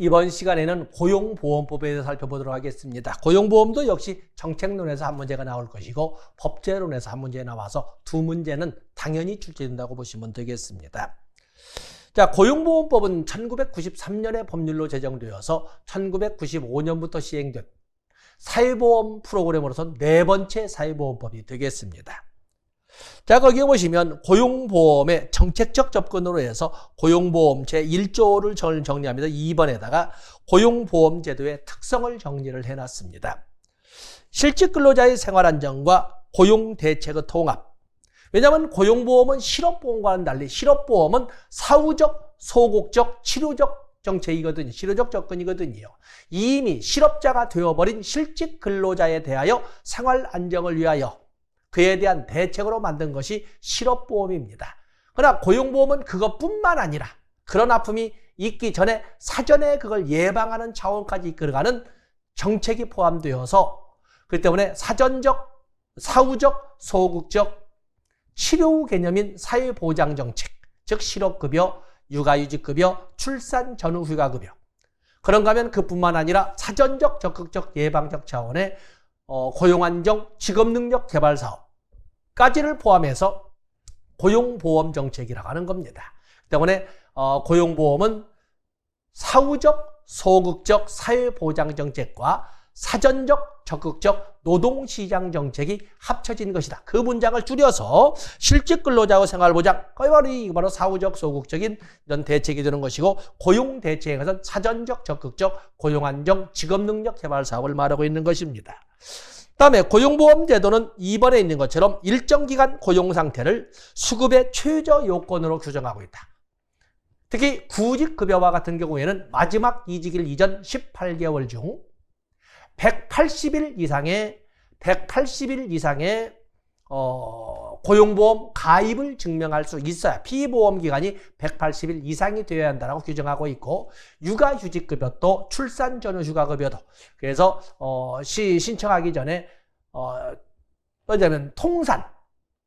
이번 시간에는 고용보험법에 대해서 살펴보도록 하겠습니다. 고용보험도 역시 정책론에서 한 문제가 나올 것이고 법제론에서 한 문제 나와서 두 문제는 당연히 출제된다고 보시면 되겠습니다. 자, 고용보험법은 1993년에 법률로 제정되어서 1995년부터 시행된 사회보험 프로그램으로서 네 번째 사회보험법이 되겠습니다. 자, 거기에 보시면 고용보험의 정책적 접근으로 해서 고용보험 제1조를 정리합니다. 2번에다가 고용보험 제도의 특성을 정리를 해놨습니다. 실직 근로자의 생활안정과 고용대책의 통합. 왜냐하면 고용보험은 실업보험과는 달리 실업보험은 사후적, 소극적, 치료적 정책이거든요. 치료적 접근이거든요. 이미 실업자가 되어버린 실직 근로자에 대하여 생활안정을 위하여 그에 대한 대책으로 만든 것이 실업보험입니다. 그러나 고용보험은 그것뿐만 아니라 그런 아픔이 있기 전에 사전에 그걸 예방하는 차원까지 이끌어가는 정책이 포함되어서 그렇기 때문에 사전적, 사후적, 소극적, 치료 후 개념인 사회보장정책, 즉 실업급여, 육아휴직급여, 출산 전후 휴가급여. 그런가 하면 그뿐만 아니라 사전적, 적극적, 예방적 차원의 고용안정, 직업능력 개발 사업까지를 포함해서 고용보험 정책이라고 하는 겁니다. 때문에 고용보험은 사후적, 소극적 사회보장 정책과 사전적, 적극적 노동시장 정책이 합쳐진 것이다. 그 문장을 줄여서 실직 근로자의 생활보장, 이게 바로 사후적, 소극적인 이런 대책이 되는 것이고 고용대책에서는 사전적, 적극적 고용안정, 직업능력 개발 사업을 말하고 있는 것입니다. 다음에 고용보험 제도는 2번에 있는 것처럼 일정 기간 고용 상태를 수급의 최저 요건으로 규정하고 있다. 특히 구직급여와 같은 경우에는 마지막 이직일 이전 18개월 중 180일 이상의 고용보험 가입을 증명할 수 있어야 피보험 기간이 180일 이상이 되어야 한다고 규정하고 있고 육아휴직급여도 출산 전후 휴가급여도 그래서 신청하기 전에 뭐냐면 통산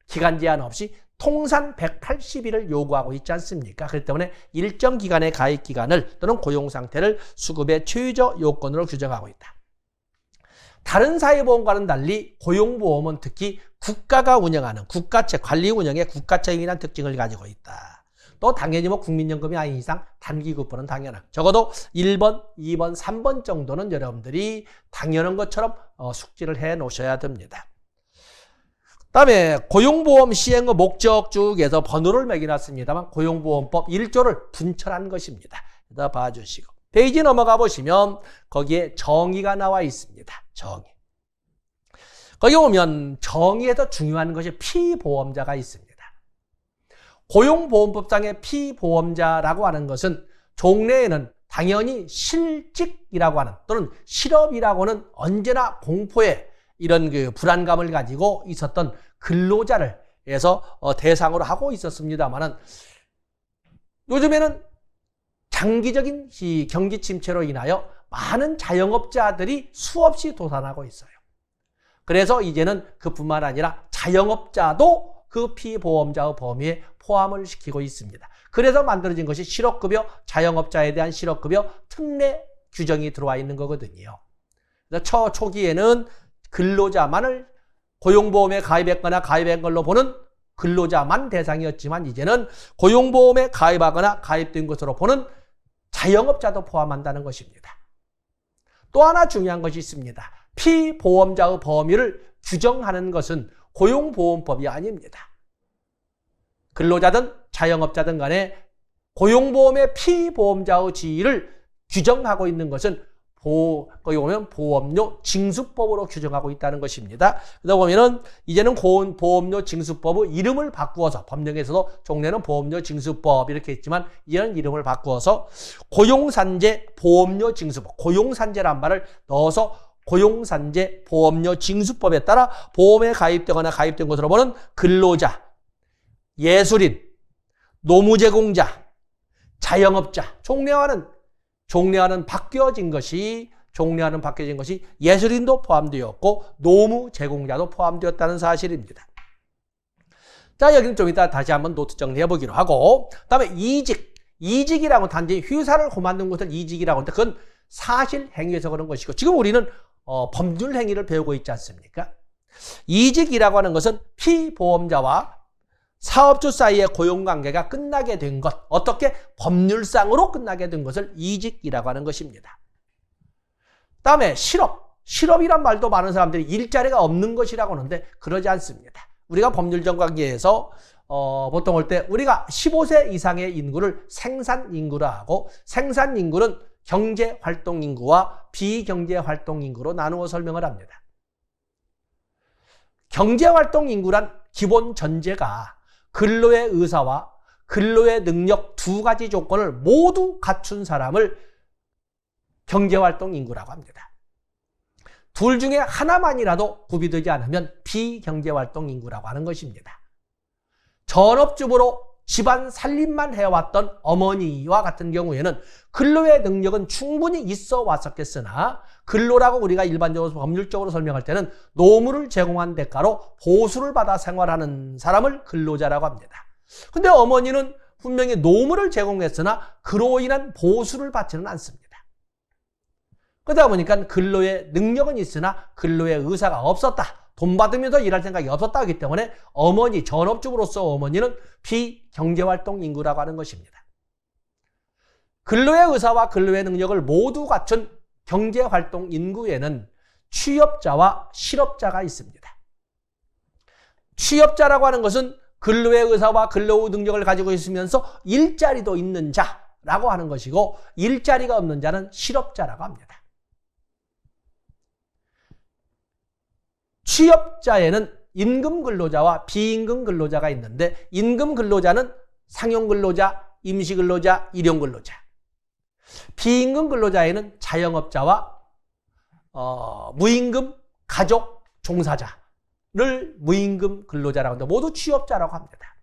기간 제한 없이 통산 180일을 요구하고 있지 않습니까? 그렇기 때문에 일정 기간의 가입 기간을 또는 고용 상태를 수급의 최저 요건으로 규정하고 있다. 다른 사회보험과는 달리 고용보험은 특히 국가가 운영하는 국가책, 관리 운영의 국가책임이라는 특징을 가지고 있다. 또 당연히 국민연금이 아닌 이상 단기급여는 당연한. 적어도 1번, 2번, 3번 정도는 여러분들이 당연한 것처럼 숙지를 해 놓으셔야 됩니다. 다음에 고용보험 시행의 목적 쪽에서 번호를 매겨놨습니다만 고용보험법 1조를 분철한 것입니다. 그래서 봐주시고. 페이지 넘어가 보시면 거기에 정의가 나와 있습니다. 정의. 거기 보면 정의에서 중요한 것이 피보험자가 있습니다. 고용보험법상의 피보험자라고 하는 것은 종래에는 당연히 실직이라고 하는 또는 실업이라고 하는 언제나 공포의 이런 그 불안감을 가지고 있었던 근로자를 해서 대상으로 하고 있었습니다만은 요즘에는 장기적인 경기 침체로 인하여 많은 자영업자들이 수없이 도산하고 있어요. 그래서 이제는 그뿐만 아니라 자영업자도 그 피보험자의 범위에 포함을 시키고 있습니다. 그래서 만들어진 것이 실업급여, 자영업자에 대한 실업급여 특례 규정이 들어와 있는 거거든요. 그래서 초기에는 근로자만을 고용보험에 가입했거나 가입한 걸로 보는 근로자만 대상이었지만 이제는 고용보험에 가입하거나 가입된 것으로 보는 자영업자도 포함한다는 것입니다. 또 하나 중요한 것이 있습니다. 피보험자의 범위를 규정하는 것은 고용보험법이 아닙니다. 근로자든 자영업자든 간에 고용보험의 피보험자의 지위를 규정하고 있는 것은 거기 보면 보험료 징수법으로 규정하고 있다는 것입니다. 그러다 보면은 이제는 보험료 징수법의 이름을 바꾸어서 법령에서도 종래는 보험료 징수법 이렇게 있지만 이런 이름을 바꾸어서 고용산재 보험료 징수법, 고용산재란 말을 넣어서 고용산재 보험료 징수법에 따라 보험에 가입되거나 가입된 것으로 보는 근로자, 예술인, 노무제공자, 자영업자, 종래와는 바뀌어진 것이 예술인도 포함되었고 노무 제공자도 포함되었다는 사실입니다. 자, 여기는 좀 이따 다시 한번 노트 정리해 보기로 하고, 다음에 이직 이직이라고 단지 휴사를 그만둔 것을 이직이라고 하는데 그건 사실 행위에서 그런 것이고 지금 우리는 법률 행위를 배우고 있지 않습니까? 이직이라고 하는 것은 피보험자와 사업주 사이의 고용관계가 끝나게 된 것, 어떻게 법률상으로 끝나게 된 것을 이직이라고 하는 것입니다. 다음에 실업이란 말도 많은 사람들이 일자리가 없는 것이라고 하는데 그러지 않습니다. 우리가 법률적 관계에서 보통 올 때 우리가 15세 이상의 인구를 생산인구라 하고 생산인구는 경제활동인구와 비경제활동인구로 나누어 설명을 합니다. 경제활동인구란 기본 전제가 근로의 의사와 근로의 능력 두 가지 조건을 모두 갖춘 사람을 경제활동인구라고 합니다. 둘 중에 하나만이라도 구비되지 않으면 비경제활동인구라고 하는 것입니다. 전업주부로 집안 살림만 해왔던 어머니와 같은 경우에는 근로의 능력은 충분히 있어 왔었겠으나 근로라고 우리가 일반적으로 법률적으로 설명할 때는 노무를 제공한 대가로 보수를 받아 생활하는 사람을 근로자라고 합니다. 근데 어머니는 분명히 노무를 제공했으나 그로 인한 보수를 받지는 않습니다. 그러다 보니까 근로의 능력은 있으나 근로의 의사가 없었다. 돈 받으면서 일할 생각이 없었다 하기 때문에 어머니, 전업주부로서 어머니는 비경제활동 인구라고 하는 것입니다. 근로의 의사와 근로의 능력을 모두 갖춘 경제활동 인구에는 취업자와 실업자가 있습니다. 취업자라고 하는 것은 근로의 의사와 근로 능력을 가지고 있으면서 일자리도 있는 자라고 하는 것이고 일자리가 없는 자는 실업자라고 합니다. 취업자에는 임금 근로자와 비임금 근로자가 있는데 임금 근로자는 상용 근로자, 임시 근로자, 일용 근로자. 비임금 근로자에는 자영업자와 무임금 가족 종사자를 무임금 근로자라고 하는데 모두 취업자라고 합니다.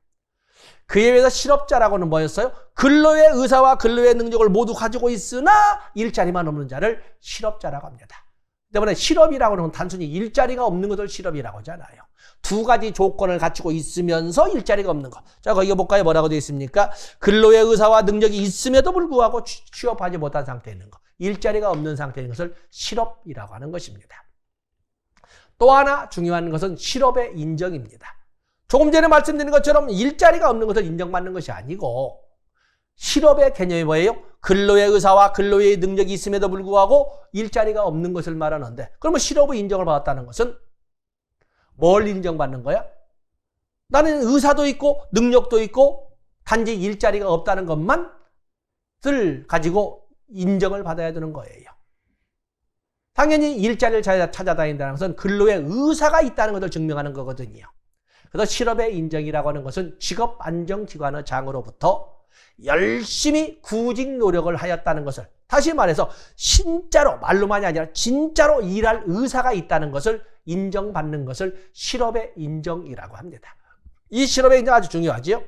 그에 비해서 실업자라고는 뭐였어요? 근로의 의사와 근로의 능력을 모두 가지고 있으나 일자리만 없는 자를 실업자라고 합니다. 때문에 실업이라고 하는 건 단순히 일자리가 없는 것을 실업이라고 하잖아요. 두 가지 조건을 갖추고 있으면서 일자리가 없는 것. 자, 거기 볼까요? 뭐라고 되어 있습니까? 근로의 의사와 능력이 있음에도 불구하고 취업하지 못한 상태에 있는 것. 일자리가 없는 상태인 것을 실업이라고 하는 것입니다. 또 하나 중요한 것은 실업의 인정입니다. 조금 전에 말씀드린 것처럼 일자리가 없는 것을 인정받는 것이 아니고 실업의 개념이 뭐예요? 근로의 의사와 근로의 능력이 있음에도 불구하고 일자리가 없는 것을 말하는데 그러면 실업의 인정을 받았다는 것은 뭘 인정받는 거야? 나는 의사도 있고 능력도 있고 단지 일자리가 없다는 것만을 가지고 인정을 받아야 되는 거예요. 당연히 일자리를 찾아다닌다는 것은 근로의 의사가 있다는 것을 증명하는 거거든요. 그래서 실업의 인정이라고 하는 것은 직업안정기관의 장으로부터 열심히 구직 노력을 하였다는 것을 다시 말해서 진짜로 말로만이 아니라 진짜로 일할 의사가 있다는 것을 인정받는 것을 실업의 인정이라고 합니다. 이 실업의 인정 아주 중요하지요.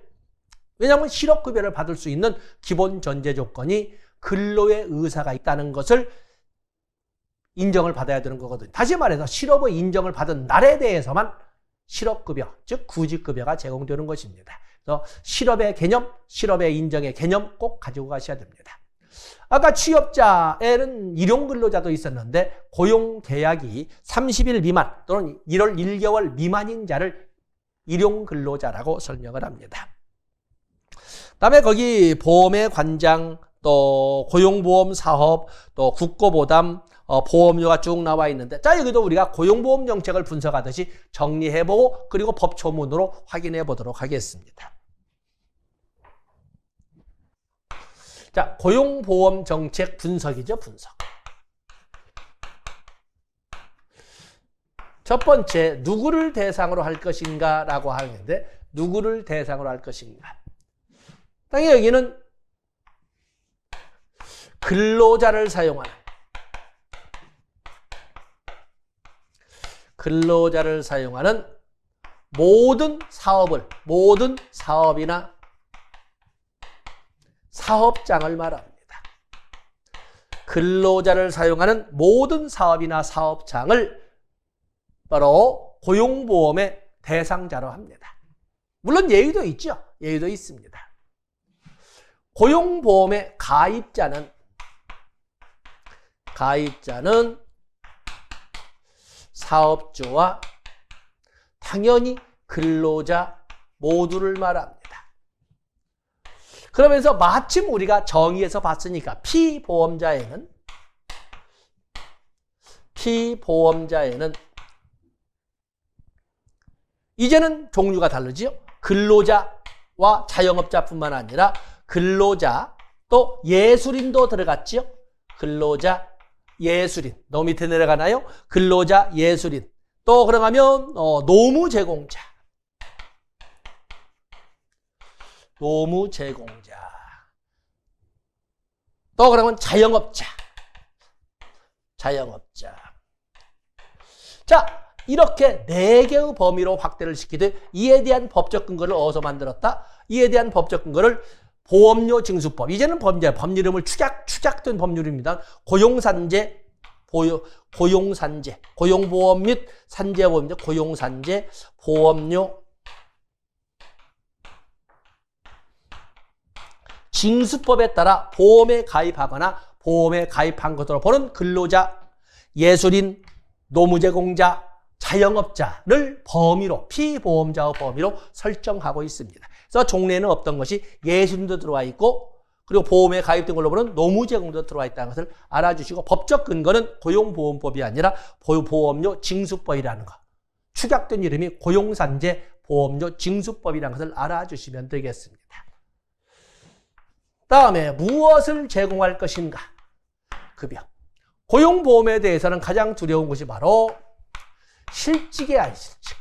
왜냐하면 실업급여를 받을 수 있는 기본 전제 조건이 근로의 의사가 있다는 것을 인정을 받아야 되는 거거든요. 다시 말해서 실업의 인정을 받은 날에 대해서만 실업급여, 즉 구직급여가 제공되는 것입니다. 그래서 실업의 개념, 실업의 인정의 개념 꼭 가지고 가셔야 됩니다. 아까 취업자에는 일용근로자도 있었는데 고용계약이 30일 미만 또는 1월 1개월 미만인 자를 일용근로자라고 설명을 합니다. 그다음에 거기 보험의 관장, 또 고용보험 사업, 또 국고보담, 보험료가 쭉 나와 있는데 자 여기도 우리가 고용보험 정책을 분석하듯이 정리해보고 그리고 법조문으로 확인해 보도록 하겠습니다. 자, 고용보험 정책 분석이죠, 분석. 첫 번째, 누구를 대상으로 할 것인가 라고 하는데 누구를 대상으로 할 것인가. 당연히 여기는 근로자를 사용하는 모든 사업이나 사업장을 말합니다. 근로자를 사용하는 모든 사업이나 사업장을 바로 고용보험의 대상자로 합니다. 물론 예외도 있죠. 예외도 있습니다. 고용보험의 가입자는 사업주와 당연히 근로자 모두를 말합니다. 그러면서 마침 우리가 정의에서 봤으니까 피보험자에는 이제는 종류가 다르지요. 근로자와 자영업자뿐만 아니라 근로자 또 예술인도 들어갔지요. 근로자, 예술인. 너무 밑에 내려가나요? 근로자, 예술인. 또 그러면 노무 제공자. 또 그러면 자영업자. 자, 이렇게 4개의 범위로 확대를 시키되 이에 대한 법적 근거를 어디서 만들었다? 이에 대한 법적 근거를 보험료 징수법. 이제는 법률 이름을 축약된 법률입니다. 고용보험 및 산재보험입니다. 고용산재 보험료 징수법에 따라 보험에 가입하거나 보험에 가입한 것으로 보는 근로자, 예술인, 노무제공자, 자영업자를 범위로 피보험자의 범위로 설정하고 있습니다. 그래서 종래에는 없던 것이 예술인도 들어와 있고 그리고 보험에 가입된 걸로 보는 노무제공도 들어와 있다는 것을 알아주시고 법적 근거는 고용보험법이 아니라 보험료 징수법이라는 것. 축약된 이름이 고용산재 보험료 징수법이라는 것을 알아주시면 되겠습니다. 다음에 무엇을 제공할 것인가? 급여. 고용보험에 대해서는 가장 두려운 것이 바로 실직의 안실직.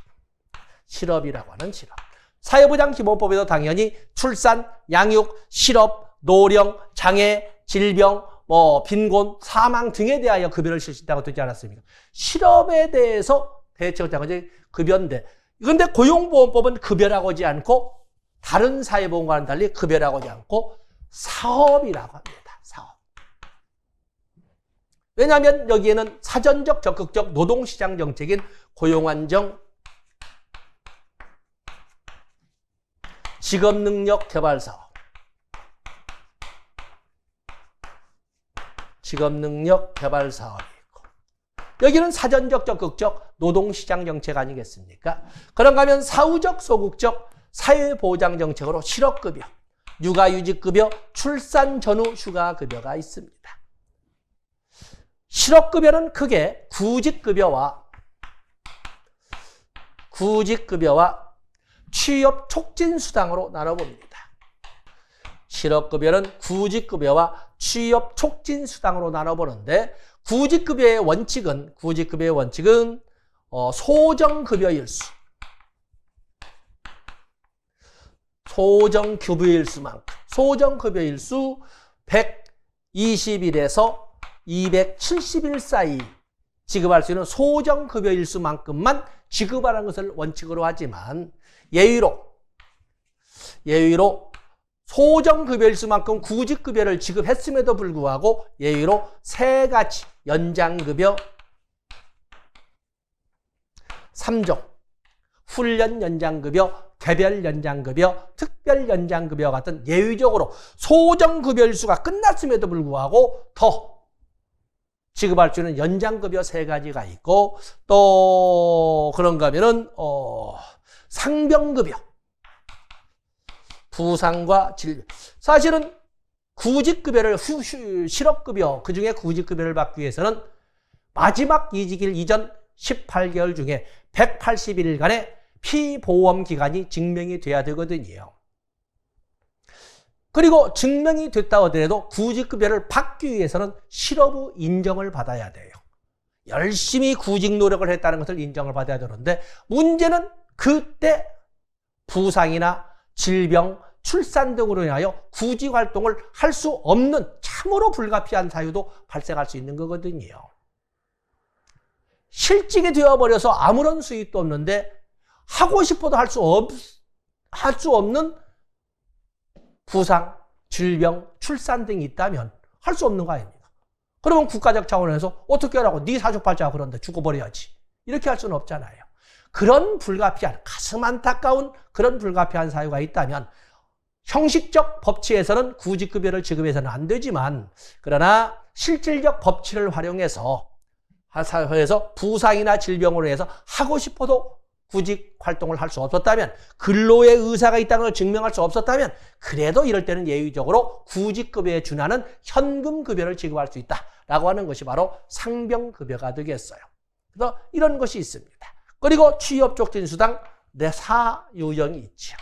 실업이라고 하는 실업. 사회보장기본법에도 당연히 출산, 양육, 실업, 노령, 장애, 질병, 빈곤, 사망 등에 대하여 급여를 실시한다고 되지 않았습니까? 실업에 대해서 대책을 한 것이 급여인데, 그런데 고용보험법은 급여라고 하지 않고 다른 사회보험과는 달리 급여라고 하지 않고 사업이라고 합니다. 사업. 왜냐하면 여기에는 사전적 적극적 노동시장 정책인 고용안정, 직업능력 개발 사업, 사업이 있고 여기는 사전적 적극적 노동시장 정책 아니겠습니까? 그런가 하면 사후적 소극적 사회보장 정책으로 실업급여, 육아휴직급여, 출산 전후 휴가급여가 있습니다. 실업급여는 크게 구직급여와 취업 촉진수당으로 나눠봅니다. 실업급여는 구직급여와 취업 촉진수당으로 나눠보는데 구직급여의 원칙은 소정급여일수, 소정급여일수 120일에서 270일 사이 지급할 수 있는 소정급여일수만큼만 지급하는 것을 원칙으로 하지만 예외로 소정급여일수만큼 구직급여를 지급했음에도 불구하고 예외로 3가지 연장급여, 3종 훈련연장급여, 개별연장급여, 특별연장급여 같은 예외적으로 소정급여일수가 끝났음에도 불구하고 더 지급할 수 있는 연장급여 3가지가 있고 또 그런가 하면은 상병급여, 부상과 질병. 사실은 구직급여를 실업급여 그중에 구직급여를 받기 위해서는 마지막 이직일 이전 18개월 중에 180일간의 피보험 기간이 증명이 돼야 되거든요. 그리고 증명이 됐다 하더라도 구직급여를 받기 위해서는 실업의 인정을 받아야 돼요. 열심히 구직 노력을 했다는 것을 인정을 받아야 되는데 문제는 그때 부상이나 질병, 출산 등으로 인하여 구직 활동을 할 수 없는 참으로 불가피한 사유도 발생할 수 있는 거거든요. 실직이 되어버려서 아무런 수입도 없는데 하고 싶어도 할 수 없는 부상, 질병, 출산 등이 있다면 할 수 없는 거 아닙니까? 그러면 국가적 차원에서 어떻게 하라고? 네 사주팔자가 그런데 죽어버려야지. 이렇게 할 수는 없잖아요. 그런 불가피한, 가슴 안타까운 그런 불가피한 사유가 있다면 형식적 법치에서는 구직급여를 지급해서는 안 되지만 그러나 실질적 법치를 활용해서 사회에서 부상이나 질병으로 해서 하고 싶어도 구직 활동을 할 수 없었다면 근로의 의사가 있다는 걸 증명할 수 없었다면 그래도 이럴 때는 예외적으로 구직급여에 준하는 현금급여를 지급할 수 있다라고 하는 것이 바로 상병급여가 되겠어요. 그래서 이런 것이 있습니다. 그리고 취업촉진수당 내 사유형이 있죠.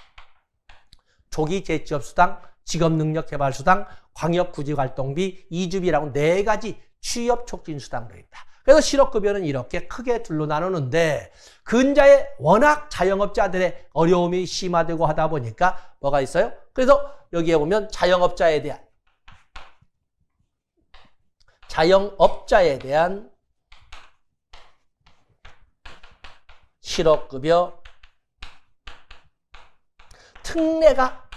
조기 재취업수당, 직업능력개발수당, 광역구직활동비, 이주비라고 4가지 취업촉진수당들이 있다. 그래서 실업급여는 이렇게 크게 둘로 나누는데 근자에 워낙 자영업자들의 어려움이 심화되고 하다 보니까 뭐가 있어요? 그래서 여기에 보면 자영업자에 대한 실업급여 특례가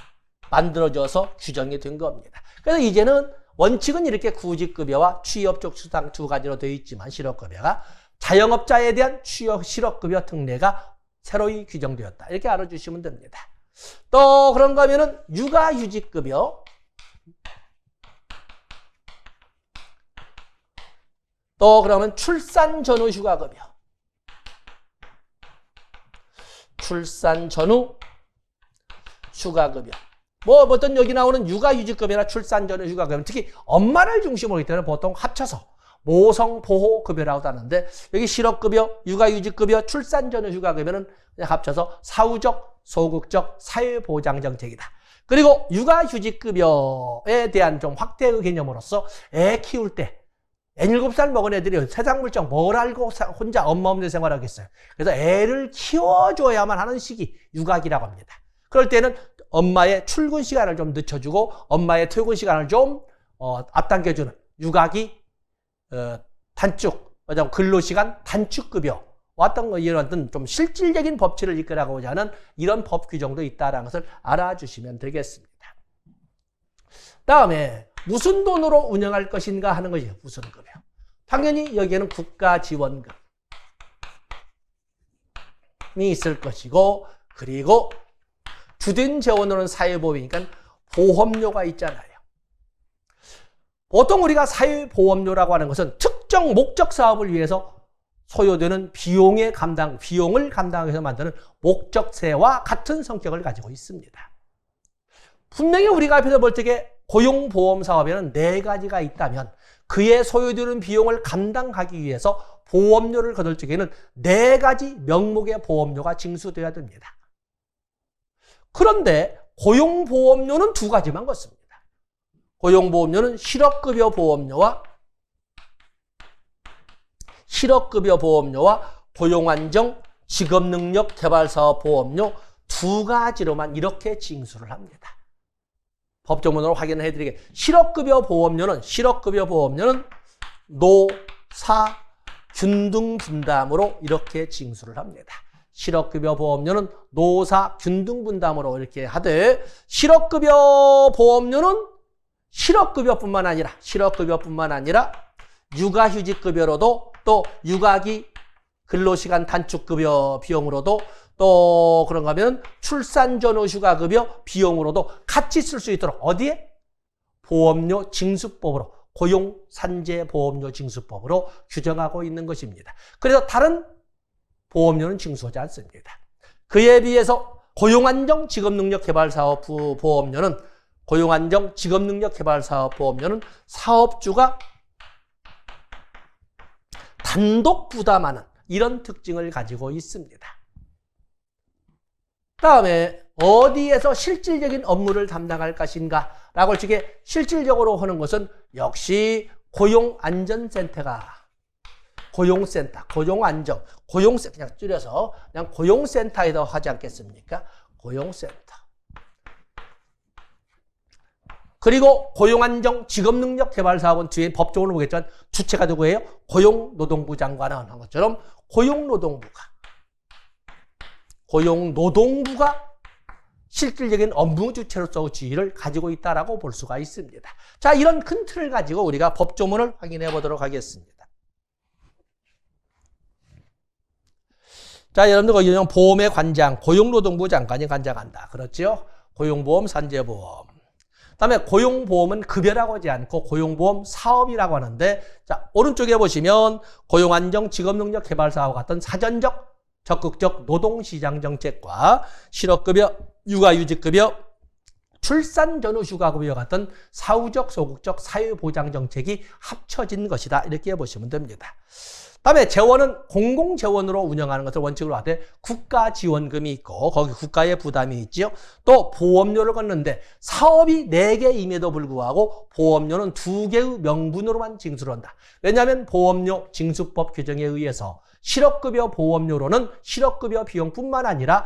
만들어져서 규정이 된 겁니다. 그래서 이제는 원칙은 이렇게 구직급여와 취업촉진수당 2가지로 되어 있지만 실업급여가 자영업자에 대한 실업급여 특례가 새로이 규정되었다. 이렇게 알아주시면 됩니다. 또 그런가 하면은 육아휴직급여, 또 그러면 출산 전후 휴가급여, 출산 전후 휴가급여. 어떤 여기 나오는 육아휴직급여나 출산 전후 휴가급여, 특히 엄마를 중심으로 하기 때문에 보통 합쳐서 모성보호급여라고도 하는데 여기 실업급여, 육아휴직급여, 출산 전후 휴가급여는 그냥 합쳐서 사후적, 소극적 사회보장정책이다. 그리고 육아휴직급여에 대한 좀 확대의 개념으로서 애 키울 때 7살 먹은 애들이 세상 물정 뭘 알고 혼자 엄마 없는 생활하겠어요. 그래서 애를 키워줘야만 하는 시기 육아기라고 합니다. 그럴 때는 엄마의 출근 시간을 좀 늦춰주고 엄마의 퇴근 시간을 좀 앞당겨주는 육아기 단축, 근로시간 단축급여 어떤 거 이런 좀 실질적인 법치를 이끌어가고자 하는 이런 법 규정도 있다는 것을 알아주시면 되겠습니다. 다음에 무슨 돈으로 운영할 것인가 하는 것이에요. 무슨 급여. 당연히 여기에는 국가지원금이 있을 것이고 그리고 주된 재원으로는 사회보험이니까 보험료가 있잖아요. 보통 우리가 사회보험료라고 하는 것은 특정 목적 사업을 위해서 소요되는 비용을 감당하기 위해서 만드는 목적세와 같은 성격을 가지고 있습니다. 분명히 우리가 앞에서 볼 적에 고용보험 사업에는 4가지가 있다면 그에 소요되는 비용을 감당하기 위해서 보험료를 거둘 적에는 4가지 명목의 보험료가 징수되어야 됩니다. 그런데 고용보험료는 2가지만 걷습니다. 고용보험료는 실업급여 보험료와 고용안정 직업능력개발사업 보험료 2가지로만 이렇게 징수를 합니다. 법조문으로 확인을 해드리게 실업급여 보험료는 노사 균등 분담으로 이렇게 징수를 합니다. 실업급여 보험료는 노사 균등 분담으로 이렇게 하되 실업급여 보험료는 실업급여뿐만 아니라 육아휴직급여로도 또 육아기 근로시간 단축급여 비용으로도 또 그런가 하면 출산 전후 휴가급여 비용으로도 같이 쓸 수 있도록 어디에? 보험료 징수법으로 고용산재보험료 징수법으로 규정하고 있는 것입니다. 그래서 다른 보험료는 징수하지 않습니다. 그에 비해서 고용안정 직업능력개발사업 보험료는 사업주가 단독 부담하는 이런 특징을 가지고 있습니다. 다음에 어디에서 실질적인 업무를 담당할 것인가 라고 할 적에 실질적으로 하는 것은 역시 고용안전센터가 고용안정, 그냥 줄여서 그냥 고용센터에서 하지 않겠습니까? 고용센터. 그리고 고용안정 직업능력개발사업은 뒤에 법적으로 보겠지만 주체가 누구예요? 고용노동부 장관은 한 것처럼 고용노동부가 실질적인 업무 주체로서 지위를 가지고 있다라고 볼 수가 있습니다. 자, 이런 큰 틀을 가지고 우리가 법조문을 확인해 보도록 하겠습니다. 자, 여러분들 거기 보험의 관장, 고용노동부 장관이 관장한다. 그렇죠? 고용보험, 산재보험. 그다음에 고용보험은 급여라고 하지 않고 고용보험 사업이라고 하는데, 자, 오른쪽에 보시면 고용안정, 직업능력 개발 사업 같은 사전적, 적극적 노동시장 정책과 실업급여, 육아휴직급여, 출산 전후 휴가급여 같은 사후적, 소극적 사회보장 정책이 합쳐진 것이다. 이렇게 보시면 됩니다. 다음에 재원은 공공재원으로 운영하는 것을 원칙으로 하되 국가지원금이 있고 거기 국가의 부담이 있죠. 또 보험료를 걷는데 사업이 4개임에도 불구하고 보험료는 2개의 명분으로만 징수를 한다. 왜냐하면 보험료 징수법 규정에 의해서 실업급여 보험료로는 실업급여 비용뿐만 아니라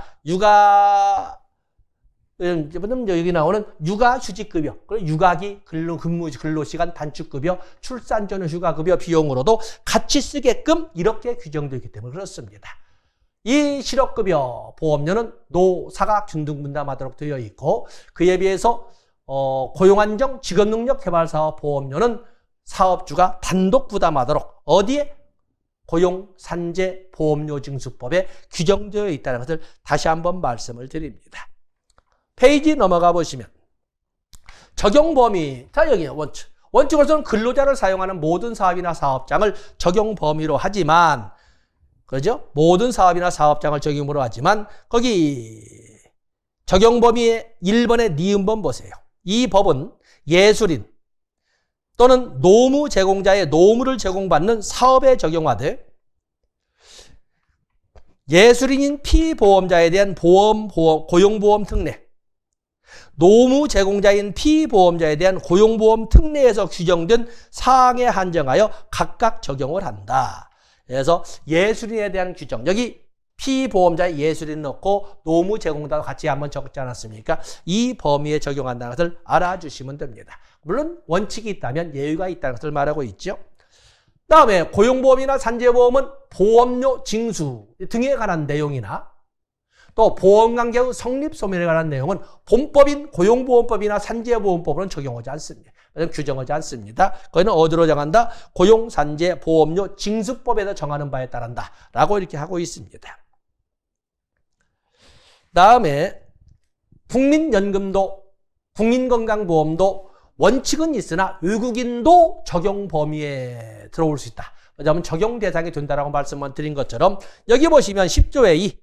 여기 나오는 육아휴직급여, 그리고 육아기 근로시간 단축급여, 출산 전후 휴가급여 비용으로도 같이 쓰게끔 이렇게 규정되어 있기 때문에 그렇습니다. 이 실업급여 보험료는 노사가 균등분담하도록 되어 있고 그에 비해서 고용안정 직업능력 개발사업 보험료는 사업주가 단독 부담하도록 어디에? 고용산재보험료징수법에 규정되어 있다는 것을 다시 한번 말씀을 드립니다. 페이지 넘어가 보시면 적용 범위, 자 여기 원칙. 원칙으로서는 근로자를 사용하는 모든 사업이나 사업장을 적용 범위로 하지만, 그죠? 모든 사업이나 사업장을 적용으로 하지만 거기 적용 범위의 1번의 니은번 보세요. 이 법은 예술인 또는 노무 제공자의 노무를 제공받는 사업에 적용하되 예술인인 피보험자에 대한 고용보험 특례, 노무 제공자인 피보험자에 대한 고용보험 특례에서 규정된 사항에 한정하여 각각 적용을 한다. 그래서 예술인에 대한 규정, 여기 피보험자의 예술인 넣고 노무 제공자도 같이 한번 적지 않았습니까? 이 범위에 적용한다는 것을 알아주시면 됩니다. 물론 원칙이 있다면 예외가 있다는 것을 말하고 있죠. 다음에 고용보험이나 산재보험은 보험료 징수 등에 관한 내용이나 또 보험관계의 성립소멸에 관한 내용은 본법인 고용보험법이나 산재보험법으로는 적용하지 않습니다. 규정하지 않습니다. 거기는 어디로 정한다? 고용산재보험료 징수법에서 정하는 바에 따른다 라고 이렇게 하고 있습니다. 다음에 국민연금도 국민건강보험도 원칙은 있으나 외국인도 적용 범위에 들어올 수 있다. 왜냐하면 적용 대상이 된다라고 말씀을 드린 것처럼 여기 보시면 10조의 2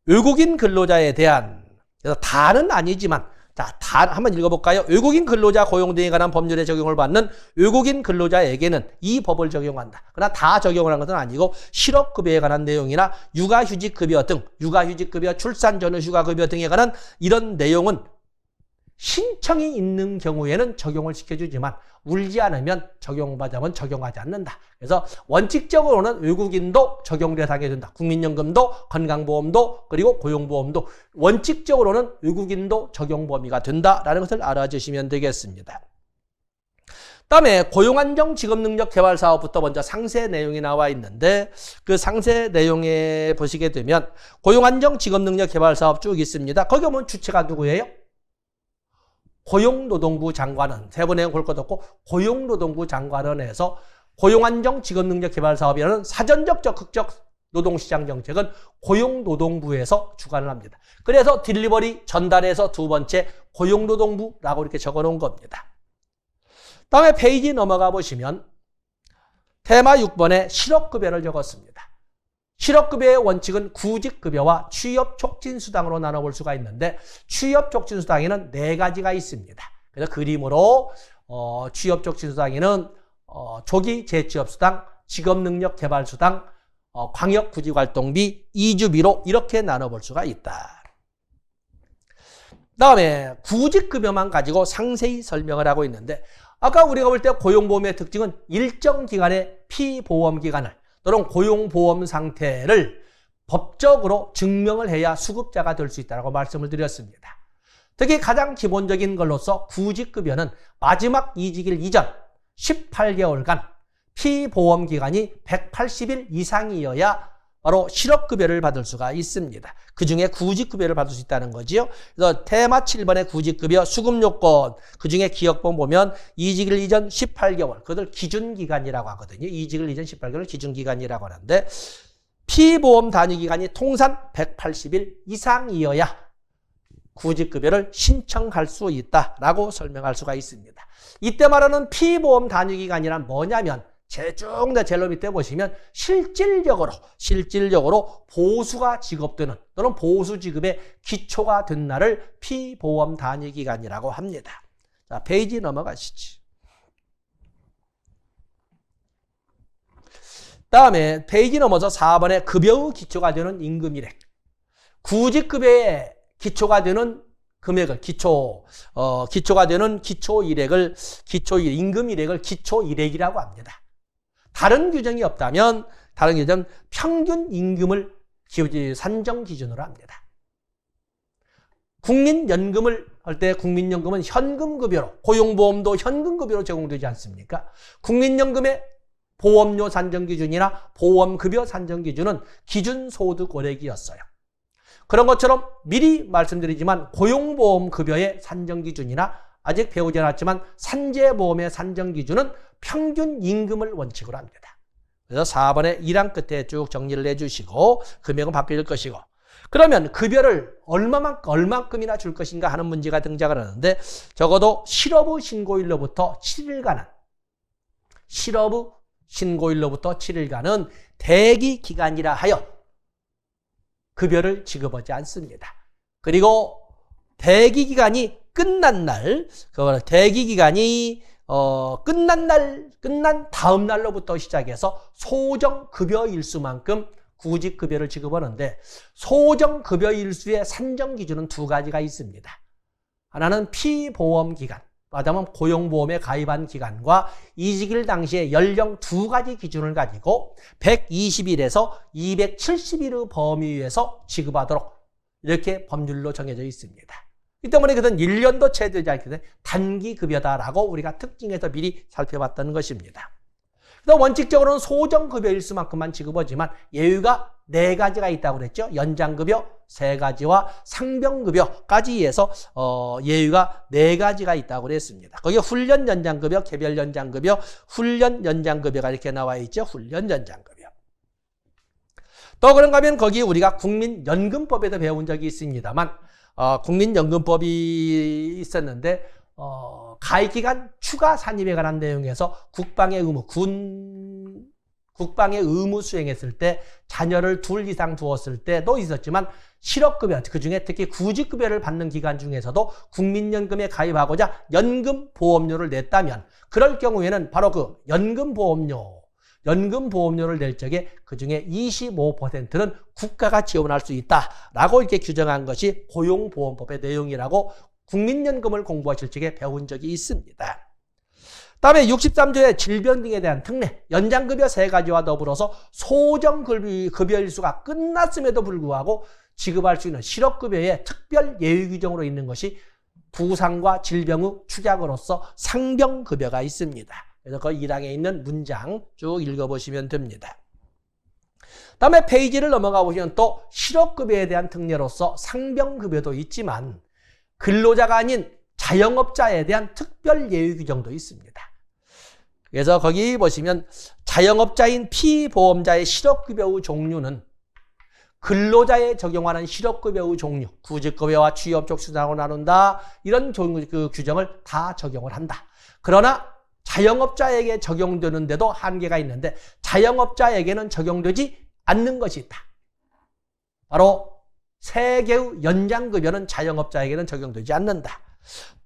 외국인 근로자에 대한, 그래서 다는 아니지만, 자, 다 한번 읽어볼까요? 외국인 근로자 고용 등에 관한 법률에 적용을 받는 외국인 근로자에게는 이 법을 적용한다. 그러나 다 적용을 한 것은 아니고 실업급여에 관한 내용이나 육아휴직급여 등, 육아휴직급여, 출산 전후 휴가급여 등에 관한 이런 내용은 신청이 있는 경우에는 적용을 시켜주지만 울지 않으면 적용받으면 적용하지 않는다. 그래서 원칙적으로는 외국인도 적용 대상이 된다. 국민연금도 건강보험도 그리고 고용보험도 원칙적으로는 외국인도 적용 범위가 된다라는 것을 알아주시면 되겠습니다. 다음에 고용안정 직업능력 개발 사업부터 먼저 상세 내용이 나와 있는데 그 상세 내용에 보시게 되면 고용안정 직업능력 개발 사업 쭉 있습니다. 거기 보면 주체가 누구예요? 고용노동부 장관은, 세 번에 볼 것 없고 고용노동부 장관원에서 고용안정 직업능력 개발 사업이라는 사전적 적극적 노동시장 정책은 고용노동부에서 주관을 합니다. 그래서 딜리버리 전달에서 두 번째 고용노동부라고 이렇게 적어 놓은 겁니다. 다음에 페이지 넘어가 보시면 테마 6번에 실업급여를 적었습니다. 실업급여의 원칙은 구직급여와 취업촉진수당으로 나눠볼 수가 있는데 취업촉진수당에는 4가지가 있습니다. 그래서 그림으로 취업촉진수당에는 조기 재취업수당, 직업능력개발수당, 광역구직활동비, 이주비로 이렇게 나눠볼 수가 있다. 다음에 구직급여만 가지고 상세히 설명을 하고 있는데 아까 우리가 볼 때 고용보험의 특징은 일정 기간의 피보험기간을 또는 고용보험 상태를 법적으로 증명을 해야 수급자가 될 수 있다고 말씀을 드렸습니다. 특히 가장 기본적인 걸로서 구직급여는 마지막 이직일 이전 18개월간 피보험기간이 180일 이상이어야 바로 실업급여를 받을 수가 있습니다. 그중에 구직급여를 받을 수 있다는 거지요. 그래서 테마 7번의 구직급여 수급요건, 그중에 기억본 보면 이직일 이전 18개월, 그것을 기준기간이라고 하거든요. 이직일 이전 18개월 기준기간이라고 하는데 피보험 단위기간이 통산 180일 이상이어야 구직급여를 신청할 수 있다라고 설명할 수가 있습니다. 이때 말하는 피보험 단위기간이란 뭐냐면 제일 밑에 보시면 실질적으로 보수가 지급되는 또는 보수 지급의 기초가 된 날을 피보험 단위기간이라고 합니다. 자, 페이지 넘어가시지. 다음에 페이지 넘어서 4번에 급여의 기초가 되는 임금일액. 구직급여의 기초가 되는 금액을 기초가 되는 임금일액을 기초일액이라고 합니다. 다른 규정이 없다면 평균 임금을 산정 기준으로 합니다. 국민연금을 할 때 국민연금은 현금급여로, 고용보험도 현금급여로 제공되지 않습니까? 국민연금의 보험료 산정기준이나 보험급여 산정기준은 기준소득원액이었어요. 그런 것처럼 미리 말씀드리지만 고용보험급여의 산정기준이나 아직 배우지 않았지만 산재보험의 산정기준은 평균 임금을 원칙으로 합니다. 그래서 4번에 1항 끝에 쭉 정리를 해주시고 금액은 바뀔 것이고, 그러면 급여를 얼마큼이나 줄 것인가 하는 문제가 등장을 하는데, 적어도 실업의 신고일로부터 7일간은 대기 기간이라 하여 급여를 지급하지 않습니다. 그리고 대기 기간이 끝난 다음 날로부터 시작해서 소정 급여 일수만큼 구직 급여를 지급하는데, 소정 급여 일수의 산정 기준은 두 가지가 있습니다. 하나는 피보험 기간, 말하자면 고용보험에 가입한 기간과 이직일 당시의 연령 두 가지 기준을 가지고 120일에서 270일의 범위에서 지급하도록 이렇게 법률로 정해져 있습니다. 이 때문에 그것은 1년도 채 되지 않기 때문에 단기급여다라고 우리가 특징에서 미리 살펴봤다는 것입니다. 원칙적으로는 소정급여 일수만큼만 지급하지만 예외가 4가지가 있다고 그랬죠. 연장급여 3가지와 상병급여까지 해서 예외가 4가지가 있다고 그랬습니다. 거기에 훈련연장급여, 개별연장급여, 훈련연장급여가 이렇게 나와 있죠. 훈련연장급여. 또 그런가 하면 거기 우리가 국민연금법에도 배운 적이 있습니다만, 국민연금법이 있었는데 가입기간 추가 산입에 관한 내용에서 국방의 의무 수행했을 때, 자녀를 둘 이상 두었을 때도 있었지만, 실업급여, 그중에 특히 구직급여를 받는 기간 중에서도 국민연금에 가입하고자 연금보험료를 냈다면, 그럴 경우에는 바로 그 연금보험료를 낼 적에 그중에 25%는 국가가 지원할 수 있다라고 이렇게 규정한 것이 고용보험법의 내용이라고 국민연금을 공부하실 적에 배운 적이 있습니다. 다음에 63조의 질병 등에 대한 특례, 연장급여 3가지와 더불어서 소정급여 일수가 끝났음에도 불구하고 지급할 수 있는 실업급여의 특별 예외 규정으로 있는 것이 부상과 질병의 축약으로서 상병급여가 있습니다. 그래서 그 1항에 있는 문장 쭉 읽어보시면 됩니다. 다음에 페이지를 넘어가 보시면 또 실업급여에 대한 특례로서 상병급여도 있지만 근로자가 아닌 자영업자에 대한 특별 예외 규정도 있습니다. 그래서 거기 보시면 자영업자인 피보험자의 실업급여의 종류는 근로자에 적용하는 실업급여의 종류, 구직급여와 취업적 수당으로 나눈다, 이런 그 규정을 다 적용을 한다. 그러나 자영업자에게 적용되는데도 한계가 있는데 자영업자에게는 적용되지 않는 것이 있다. 바로 3개의 연장급여는 자영업자에게는 적용되지 않는다.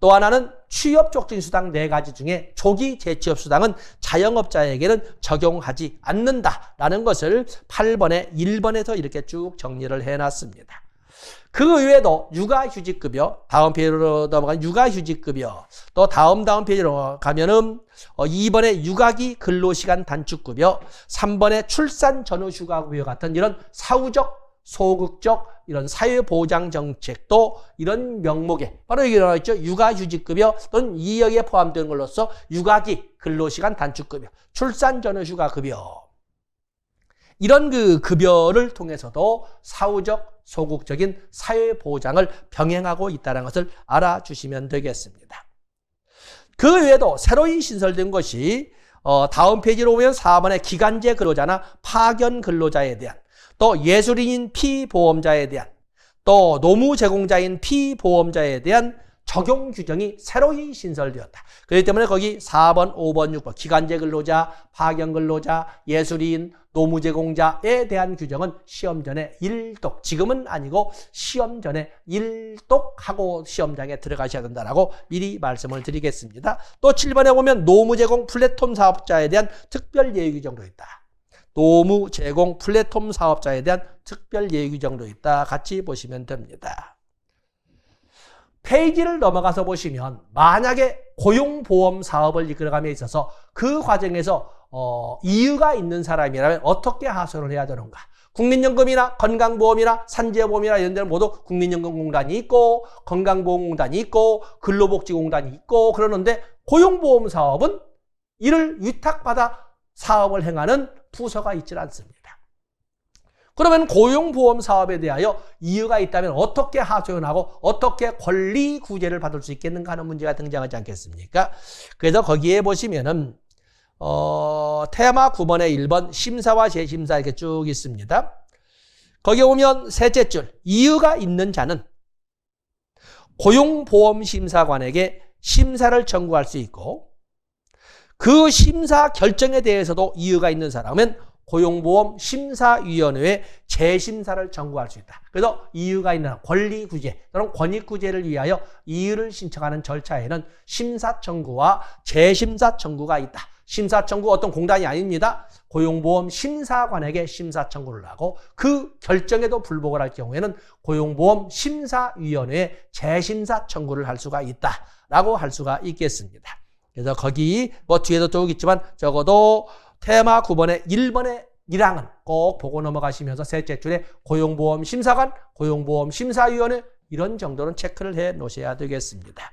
또 하나는 취업촉진수당 4가지 중에 조기 재취업수당은 자영업자에게는 적용하지 않는다라는 것을 8번에 1번에서 이렇게 쭉 정리를 해놨습니다. 그 외에도 육아휴직급여, 다음 페이지로 넘어간 육아휴직급여, 또 다음 페이지로 가면은 2번에 육아기 근로시간 단축급여, 3번에 출산 전후 휴가급여 같은 이런 사후적, 소극적 이런 사회보장 정책도 이런 명목에 바로 여기 나와 있죠. 육아휴직급여 또는 이 여기에 포함되는 걸로써 육아기 근로시간 단축급여, 출산 전후 휴가급여, 이런 그 급여를 통해서도 사후적, 소극적인 사회보장을 병행하고 있다는 것을 알아주시면 되겠습니다. 그 외에도 새로이 신설된 것이 다음 페이지로 보면 4번의 기간제 근로자나 파견 근로자에 대한, 또 예술인인 피보험자에 대한, 또 노무 제공자인 피보험자에 대한 적용 규정이 새로이 신설되었다. 그렇기 때문에 거기 4번, 5번, 6번 기간제 근로자, 파견 근로자, 예술인, 노무 제공자에 대한 규정은 시험 전에 일독, 지금은 아니고 시험 전에 일독하고 시험장에 들어가셔야 된다라고 미리 말씀을 드리겠습니다. 또 7번에 보면 노무 제공 플랫폼 사업자에 대한 특별 예외 규정도 있다. 노무 제공 플랫폼 사업자에 대한 특별 예외 규정도 있다. 같이 보시면 됩니다. 페이지를 넘어가서 보시면 만약에 고용보험 사업을 이끌어감에 있어서 그 과정에서 이유가 있는 사람이라면 어떻게 하소연을 해야 되는가? 국민연금이나 건강보험이나 산재보험이나 이런 데는 모두 국민연금공단이 있고 건강보험공단이 있고 근로복지공단이 있고 그러는데 고용보험 사업은 이를 위탁받아 사업을 행하는 부서가 있지 않습니다. 그러면 고용보험 사업에 대하여 이유가 있다면 어떻게 하소연하고 어떻게 권리 구제를 받을 수 있겠는가 하는 문제가 등장하지 않겠습니까? 그래서 거기에 보시면은 테마 9번에 1번 심사와 재심사 이렇게 쭉 있습니다. 거기에 보면 셋째 줄 이유가 있는 자는 고용보험심사관에게 심사를 청구할 수 있고 그 심사 결정에 대해서도 이유가 있는 사람은 고용보험 심사위원회에 재심사를 청구할 수 있다. 그래서 이유가 있는 권리구제 또는 권익구제를 위하여 이유를 신청하는 절차에는 심사청구와 재심사 청구가 있다. 심사청구 어떤 공단이 아닙니다. 고용보험 심사관에게 심사청구를 하고 그 결정에도 불복을 할 경우에는 고용보험 심사위원회에 재심사 청구를 할 수가 있다라고 할 수가 있겠습니다. 그래서 거기 뭐 뒤에도 쭉 있지만 적어도 테마 9번에 1번의 1항은 꼭 보고 넘어가시면서 셋째 줄에 고용보험 심사관, 고용보험 심사위원회 이런 정도는 체크를 해 놓으셔야 되겠습니다.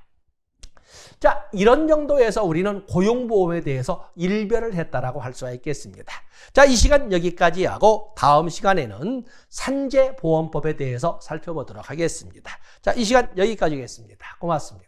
자, 이런 정도에서 우리는 고용보험에 대해서 일별을 했다라고 할 수가 있겠습니다. 자, 이 시간 여기까지 하고 다음 시간에는 산재보험법에 대해서 살펴보도록 하겠습니다. 자, 이 시간 여기까지 하겠습니다. 고맙습니다.